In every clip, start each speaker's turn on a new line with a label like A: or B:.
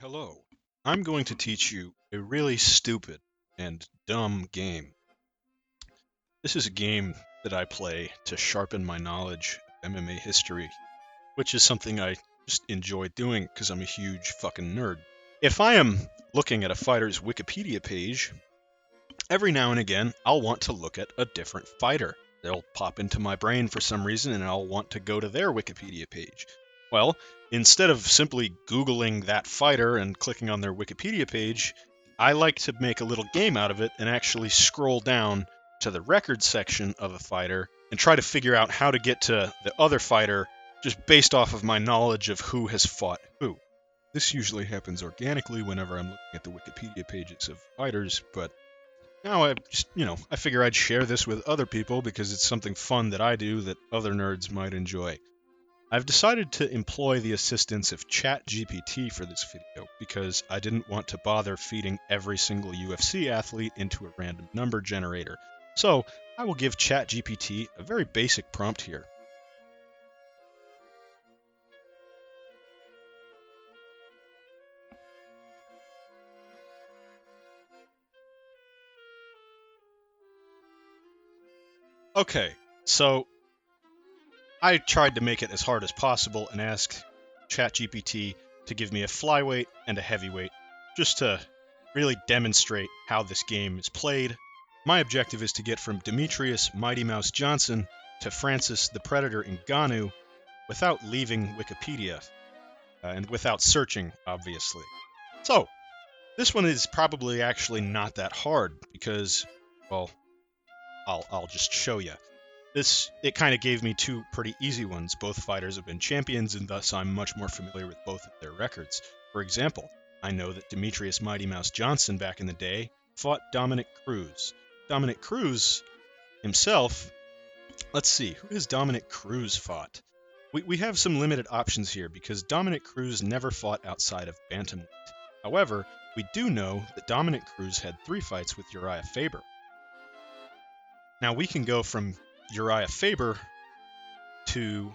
A: Hello, I'm going to teach you a really stupid and dumb game. This is a game that I play to sharpen my knowledge of MMA history, which is something I just enjoy doing because I'm a huge fucking nerd. If I am looking at a fighter's Wikipedia page, every now and again I'll want to look at a different fighter. They'll pop into my brain for some reason and I'll want to go to their Wikipedia page. Well, instead of simply Googling that fighter and clicking on their Wikipedia page, I like to make a little game out of it and actually scroll down to the record section of a fighter and try to figure out how to get to the other fighter just based off of my knowledge of who has fought who. This usually happens organically whenever I'm looking at the Wikipedia pages of fighters, but now I figure I'd share this with other people because it's something fun that I do that other nerds might enjoy. I've decided to employ the assistance of ChatGPT for this video because I didn't want to bother feeding every single UFC athlete into a random number generator. So I will give ChatGPT a very basic prompt here. Okay, so I tried to make it as hard as possible and asked ChatGPT to give me a flyweight and a heavyweight just to really demonstrate how this game is played. My objective is to get from Demetrius Mighty Mouse Johnson to Francis the Predator Ngannou without leaving Wikipedia and without searching, obviously. So, this one is probably actually not that hard because, well, I'll just show you. It kind of gave me two pretty easy ones. Both fighters have been champions, and thus I'm much more familiar with both of their records. For example, I know that Demetrius Mighty Mouse Johnson back in the day fought Dominic Cruz. Dominic Cruz himself, let's see, who has Dominic Cruz fought? We have some limited options here because Dominic Cruz never fought outside of bantamweight. However, we do know that Dominic Cruz had 3 fights with Uriah Faber. Now we can go from Uriah Faber to,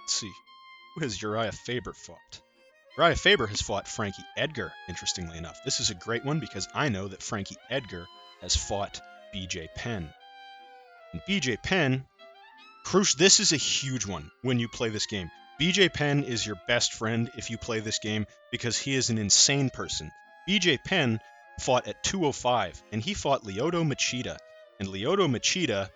A: let's see, who has Uriah Faber fought? Uriah Faber has fought Frankie Edgar, interestingly enough. This is a great one because I know that Frankie Edgar has fought BJ Penn. And BJ Penn, this is a huge one when you play this game. BJ Penn is your best friend if you play this game because he is an insane person. BJ Penn fought at 205, and he fought Lyoto Machida. And Lyoto Machida,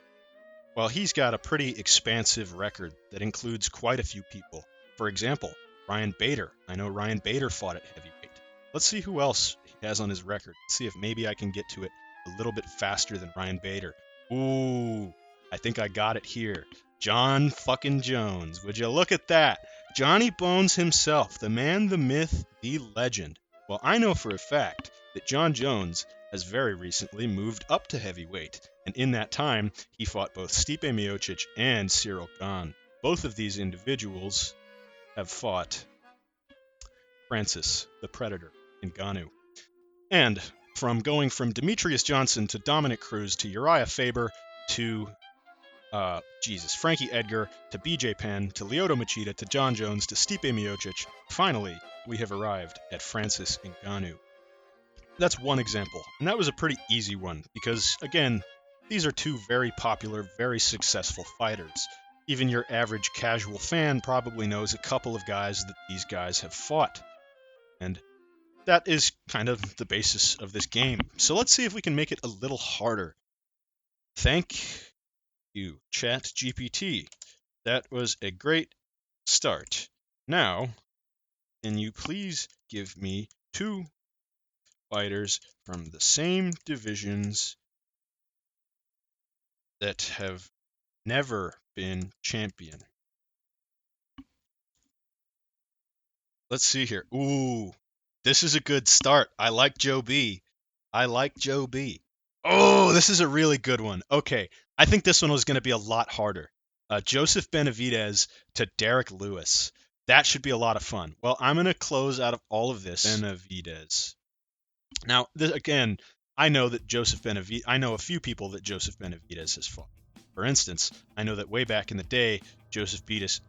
A: well, he's got a pretty expansive record that includes quite a few people. For example, Ryan Bader. I know Ryan Bader fought at heavyweight. Let's see who else he has on his record. Let's see if maybe I can get to it a little bit faster than Ryan Bader. Ooh, I think I got it here. John fucking Jones. Would you look at that? Johnny Bones himself, the man, the myth, the legend. Well, I know for a fact that John Jones has very recently moved up to heavyweight, and in that time, he fought both Stipe Miocic and Cyril Gane. Both of these individuals have fought Francis the Predator Ngannou. And from going from Demetrius Johnson to Dominic Cruz to Uriah Faber to Frankie Edgar to BJ Penn to Lyoto Machida to John Jones to Stipe Miocic, finally, we have arrived at Francis Ngannou. That's one example, and that was a pretty easy one because, again, these are two very popular, very successful fighters. Even your average casual fan probably knows a couple of guys that these guys have fought. And that is kind of the basis of this game. So let's see if we can make it a little harder. Thank you, ChatGPT. That was a great start. Now, can you please give me 2 fighters from the same divisions that have never been champion? Let's see here. Ooh, this is a good start. I like Joe B. Oh, this is a really good one. Okay, I think this one was going to be a lot harder. Joseph Benavidez to Derek Lewis. That should be a lot of fun. Well, I'm going to close out of all of this Benavidez. Now, again, I know a few people that Joseph Benavidez has fought. For instance, I know that way back in the day, Joseph Beatus,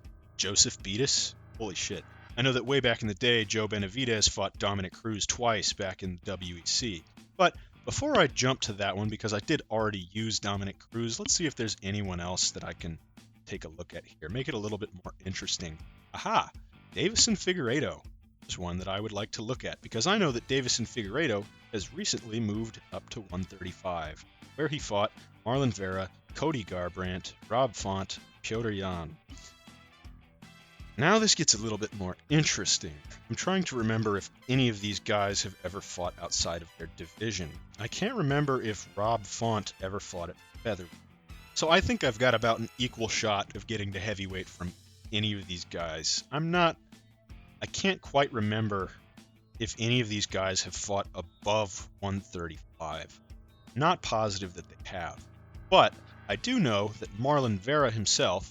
A: holy shit, I know that way back in the day, Joe Benavidez fought Dominic Cruz twice back in the WEC. But before I jump to that one, because I did already use Dominic Cruz, let's see if there's anyone else that I can take a look at here. Make it a little bit more interesting. Aha! Davison Figueiredo is one that I would like to look at, because I know that Davison Figueiredo has recently moved up to 135, where he fought Marlon Vera, Cody Garbrandt, Rob Font, Piotr Jan. Now this gets a little bit more interesting. I'm trying to remember if any of these guys have ever fought outside of their division. I can't remember if Rob Font ever fought at featherweight. So I think I've got about an equal shot of getting to heavyweight from any of these guys. I can't quite remember if any of these guys have fought above 135. Not positive that they have. But I do know that Marlon Vera himself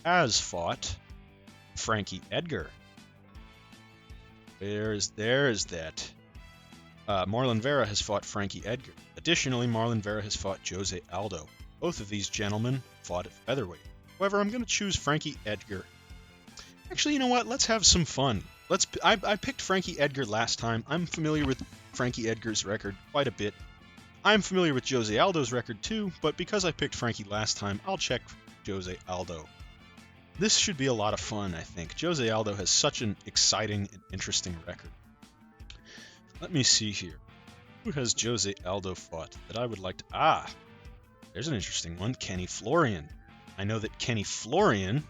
A: has fought Frankie Edgar. There's that. Marlon Vera has fought Frankie Edgar. Additionally, Marlon Vera has fought Jose Aldo. Both of these gentlemen fought at featherweight. However, I'm going to choose Frankie Edgar. Actually, you know what? Let's have some fun. I picked Frankie Edgar last time. I'm familiar with Frankie Edgar's record quite a bit. I'm familiar with Jose Aldo's record too, but because I picked Frankie last time, I'll check Jose Aldo. This should be a lot of fun, I think. Jose Aldo has such an exciting and interesting record. Let me see here. Who has Jose Aldo fought that I would like to... there's an interesting one. Kenny Florian. I know that Kenny Florian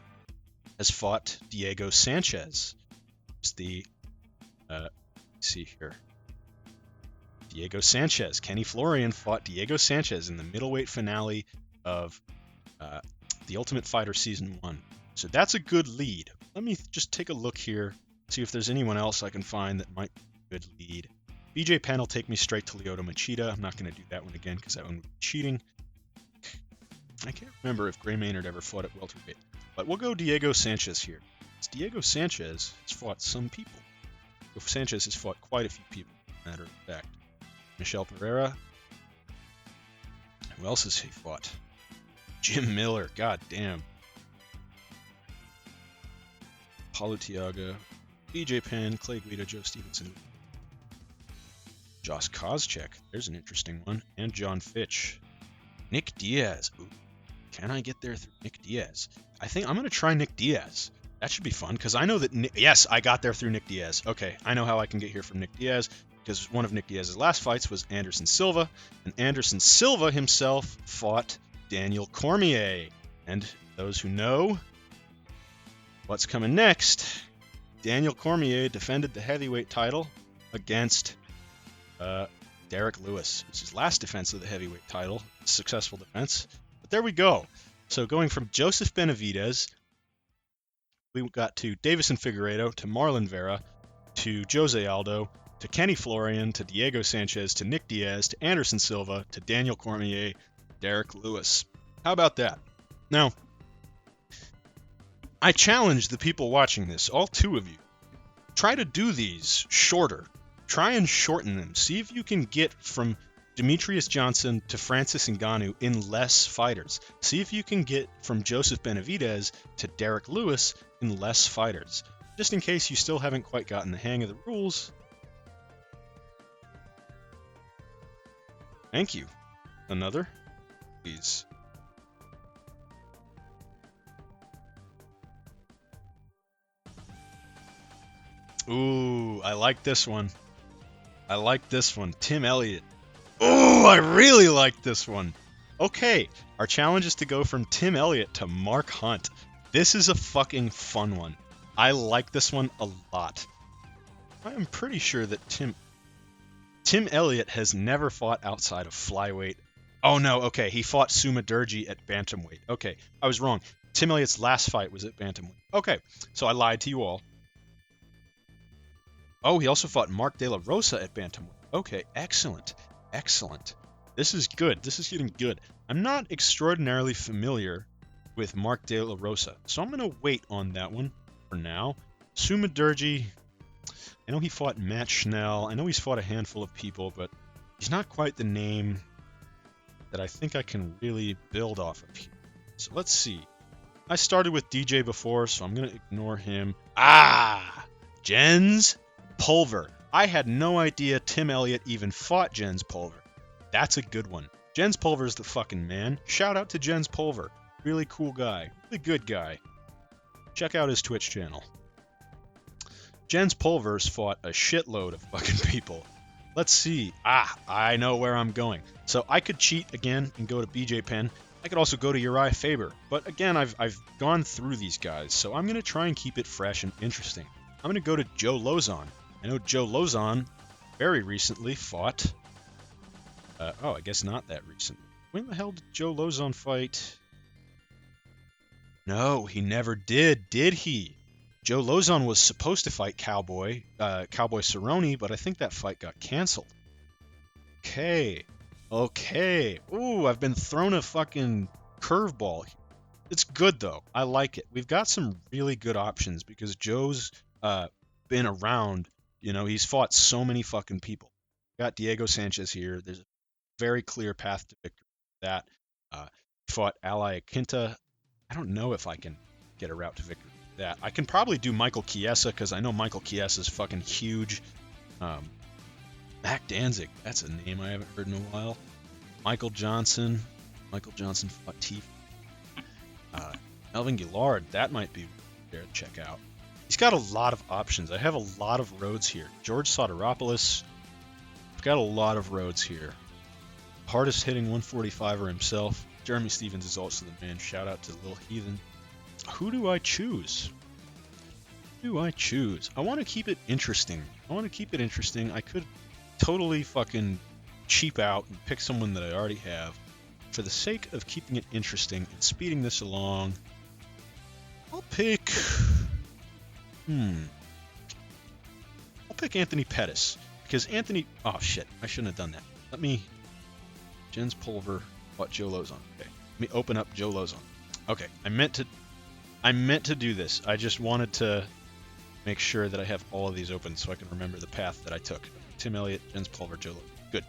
A: has fought Diego Sanchez. It's the... let's see here. Diego Sanchez. Kenny Florian fought Diego Sanchez in the middleweight finale of The Ultimate Fighter Season 1. So that's a good lead. Let me just take a look here, see if there's anyone else I can find that might be a good lead. BJ Penn will take me straight to Lyoto Machida. I'm not going to do that one again because that one would be cheating. I can't remember if Gray Maynard ever fought at welterweight. But we'll go Diego Sanchez here. Diego Sanchez has fought some people. Sanchez has fought quite a few people, as a matter of fact. Michel Pereira. Who else has he fought? Jim Miller. God damn. Paulo Tiago, BJ Penn, Clay Guida, Joe Stevenson, Josh Koscheck, there's an interesting one, and John Fitch. Nick Diaz. Ooh, can I get there through Nick Diaz? I think I'm going to try Nick Diaz. That should be fun, because I know that... Yes, I got there through Nick Diaz. Okay, I know how I can get here from Nick Diaz, because one of Nick Diaz's last fights was Anderson Silva, and Anderson Silva himself fought Daniel Cormier. And those who know... what's coming next? Daniel Cormier defended the heavyweight title against Derek Lewis. It was his last defense of the heavyweight title. Successful defense. But there we go. So going from Joseph Benavidez, we got to Davison Figueiredo, to Marlon Vera, to Jose Aldo, to Kenny Florian, to Diego Sanchez, to Nick Diaz, to Anderson Silva, to Daniel Cormier, Derek Lewis. How about that? Now, I challenge the people watching this, all two of you, try to do these shorter. Try and shorten them. See if you can get from Demetrius Johnson to Francis Ngannou in less fighters. See if you can get from Joseph Benavidez to Derek Lewis in less fighters. Just in case you still haven't quite gotten the hang of the rules. Thank you. Another? Please. Ooh, I like this one. I like this one. Tim Elliott. Ooh, I really like this one. Okay, our challenge is to go from Tim Elliott to Mark Hunt. This is a fucking fun one. I like this one a lot. I am pretty sure that Tim Elliott has never fought outside of flyweight. Oh no, okay, he fought Suma Durji at bantamweight. Okay, I was wrong. Tim Elliott's last fight was at bantamweight. Okay, so I lied to you all. Oh, he also fought Mark De La Rosa at bantamweight. Okay, excellent. Excellent. This is good. This is getting good. I'm not extraordinarily familiar with Mark De La Rosa, so I'm going to wait on that one for now. Suma Durji, I know he fought Matt Schnell. I know he's fought a handful of people, but he's not quite the name that I think I can really build off of here. So let's see. I started with DJ before, so I'm going to ignore him. Jens Pulver. I had no idea Tim Elliott even fought Jens Pulver. That's a good one. Jens Pulver's the fucking man. Shout out to Jens Pulver. Really cool guy. Really good guy. Check out his Twitch channel. Jens Pulver's fought a shitload of fucking people. Let's see. I know where I'm going. So I could cheat again and go to BJ Penn. I could also go to Uriah Faber. But again, I've gone through these guys, so I'm going to try and keep it fresh and interesting. I'm going to go to Joe Lauzon. I know Joe Lauzon very recently fought... I guess not that recent. When the hell did Joe Lauzon fight? No, he never did he? Joe Lauzon was supposed to fight Cowboy Cerrone, but I think that fight got canceled. Okay. Ooh, I've been thrown a fucking curveball. It's good, though. I like it. We've got some really good options because Joe's been around. You know, he's fought so many fucking people. Got Diego Sanchez here. There's a very clear path to victory. That fought Ali Akinta. I don't know if I can get a route to victory. That I can probably do Michael Chiesa because I know Michael Chiesa is fucking huge. Mac Danzig, that's a name I haven't heard in a while. Michael Johnson fought T. Melvin Gillard, that might be there to check out. He's got a lot of options. I have a lot of roads here. George Soteropoulos, I've got a lot of roads here. Hardest hitting 145er himself. Jeremy Stevens is also the man. Shout out to Lil Heathen. Who do I choose? I want to keep it interesting. I could totally fucking cheap out and pick someone that I already have. For the sake of keeping it interesting and speeding this along, I'll pick... I'll pick Anthony Pettis. Because Anthony... Oh, shit. I shouldn't have done that. Jens Pulver fought Joe Lauzon. Okay. Let me open up Joe Lauzon. Okay. I meant to do this. I just wanted to make sure that I have all of these open so I can remember the path that I took. Tim Elliott, Jens Pulver, Joe Lauzon. Good.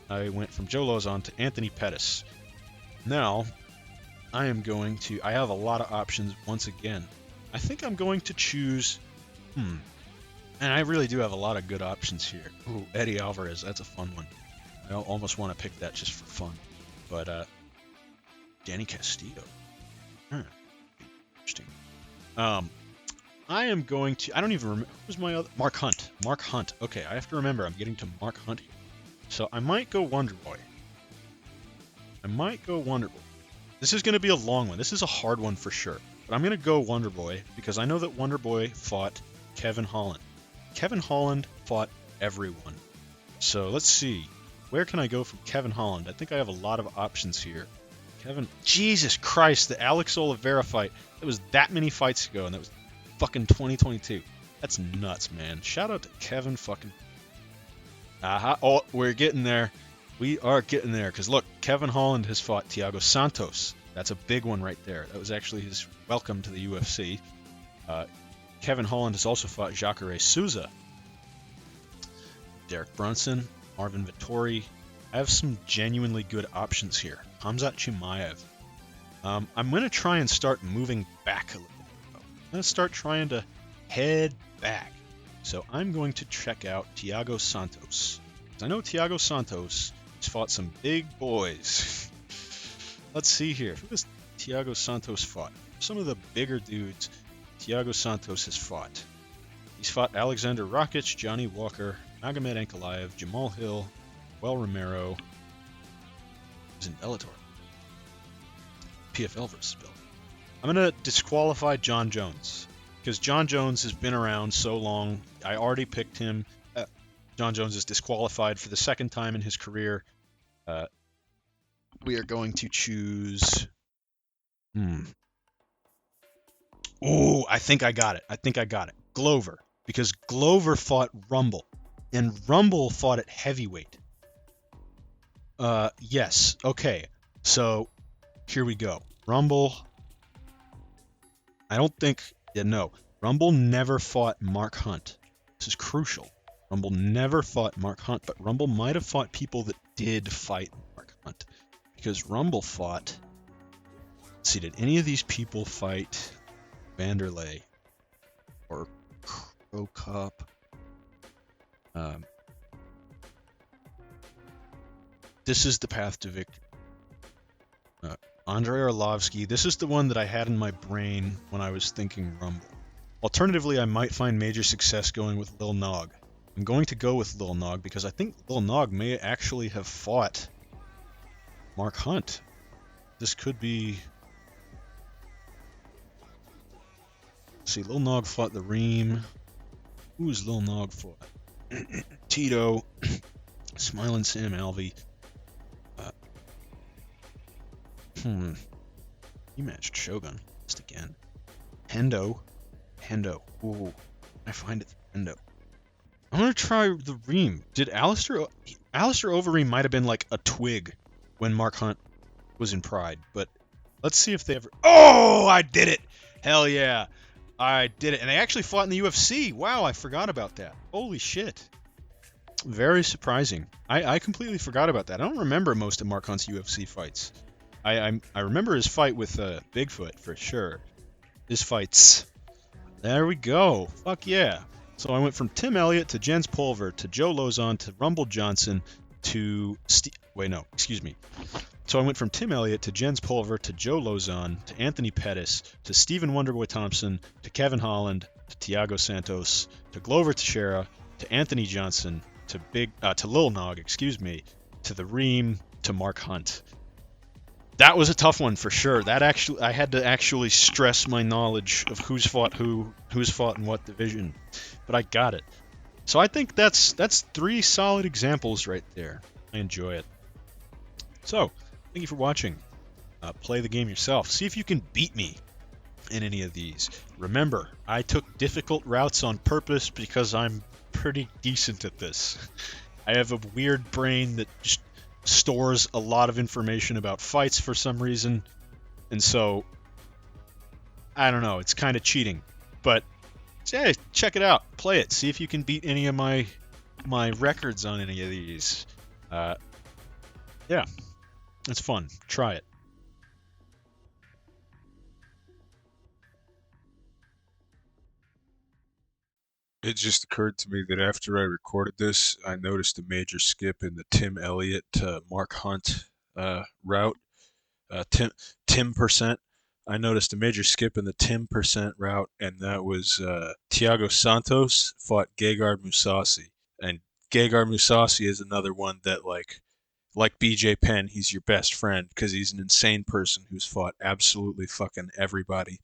A: I went from Joe Lauzon to Anthony Pettis. Now, I have a lot of options once again. I think I'm going to choose... And I really do have a lot of good options here. Ooh, Eddie Alvarez, that's a fun one. I almost want to pick that just for fun. But, Danny Castillo. Interesting. I am going to... I don't even remember... Who's my other... Mark Hunt. Okay, I have to remember I'm getting to Mark Hunt here. So I might go Wonder Boy. This is going to be a long one. This is a hard one for sure. But I'm going to go Wonder Boy because I know that Wonder Boy fought Kevin Holland. Kevin Holland fought everyone. So let's see. Where can I go from Kevin Holland? I think I have a lot of options here. Jesus Christ, the Alex Oliveira fight. It was that many fights ago, and that was fucking 2022. That's nuts, man. Shout out to Kevin fucking... Oh, we're getting there. We are getting there. Because look, Kevin Holland has fought Thiago Santos. That's a big one right there. That was actually his welcome to the UFC. Kevin Holland has also fought Jacare Souza. Derek Brunson, Marvin Vettori. I have some genuinely good options here. Hamzat Chimaev. I'm going to try and start moving back a little bit. I'm going to start trying to head back. So I'm going to check out Thiago Santos. I know Thiago Santos has fought some big boys. Let's see here. Who has Thiago Santos fought? Some of the bigger dudes Thiago Santos has fought. He's fought Alexander Rakic, Johnny Walker, Magomed Ankalaev, Jamal Hill, Well Romero. He's in Bellator. PFL versus Bellator. I'm going to disqualify John Jones because John Jones has been around so long. I already picked him. John Jones is disqualified for the second time in his career. We are going to choose... Ooh, I think I got it. Glover. Because Glover fought Rumble. And Rumble fought at heavyweight. Yes. Okay. So, here we go. Rumble... I don't think... Yeah, no. Rumble never fought Mark Hunt. This is crucial. Rumble never fought Mark Hunt, but Rumble might have fought people that did fight Mark Hunt. Because Rumble fought... Let's see, did any of these people fight Vanderlei? or Crow Cup. This is the path to victory. Andrei Arlovsky. This is the one that I had in my brain when I was thinking Rumble. Alternatively, I might find major success going with Lil Nog. I'm going to go with Lil Nog because I think Lil Nog may actually have fought Mark Hunt. This could be... Let's see, Lil Nog fought the Ream. Who's Lil Nog fought? Tito. Smiling Sam Alvey. He matched Shogun. Just again. Hendo. Ooh. I find it Hendo. I'm gonna try the Ream. Did Alistair Overeem might have been like a twig when Mark Hunt was in Pride, but let's see if they ever... Oh, I did it! Hell yeah. I did it. And they actually fought in the UFC. Wow, I forgot about that. Holy shit. Very surprising. I completely forgot about that. I don't remember most of Mark Hunt's UFC fights. I remember his fight with Bigfoot for sure. His fights. There we go. Fuck yeah. So I went from Tim Elliott to Jens Pulver to Joe Lozon to Rumble Johnson to So I went from Tim Elliott to Jens Pulver to Joe Lozon to Anthony Pettis to Stephen Wonderboy Thompson to Kevin Holland to Thiago Santos to Glover Teixeira to Anthony Johnson to Lil Nog, to the Ream to Mark Hunt. That was a tough one for sure. I had to actually stress my knowledge of who's fought in what division, but I got it. So I think that's 3 solid examples right there. I enjoy it. So, thank you for watching. Play the game yourself. See if you can beat me in any of these. Remember, I took difficult routes on purpose because I'm pretty decent at this. I have a weird brain that just stores a lot of information about fights for some reason, and so I don't know, it's kind of cheating, but hey, check it out, play it, see if you can beat any of my records on any of these. Yeah, it's fun. Try it.
B: It just occurred to me that after I recorded this, I noticed a major skip in the Tim Elliott to Mark Hunt route. Tim percent. I noticed a major skip in the Tim percent route, and that was Thiago Santos fought Gegard Mousasi. And Gegard Mousasi is another one that, like BJ Penn, he's your best friend because he's an insane person who's fought absolutely fucking everybody.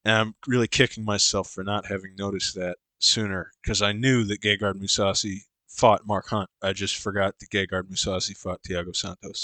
B: And I'm really kicking myself for not having noticed that sooner, because I knew that Gegard Mousasi fought Mark Hunt. I just forgot that Gegard Mousasi fought Thiago Santos.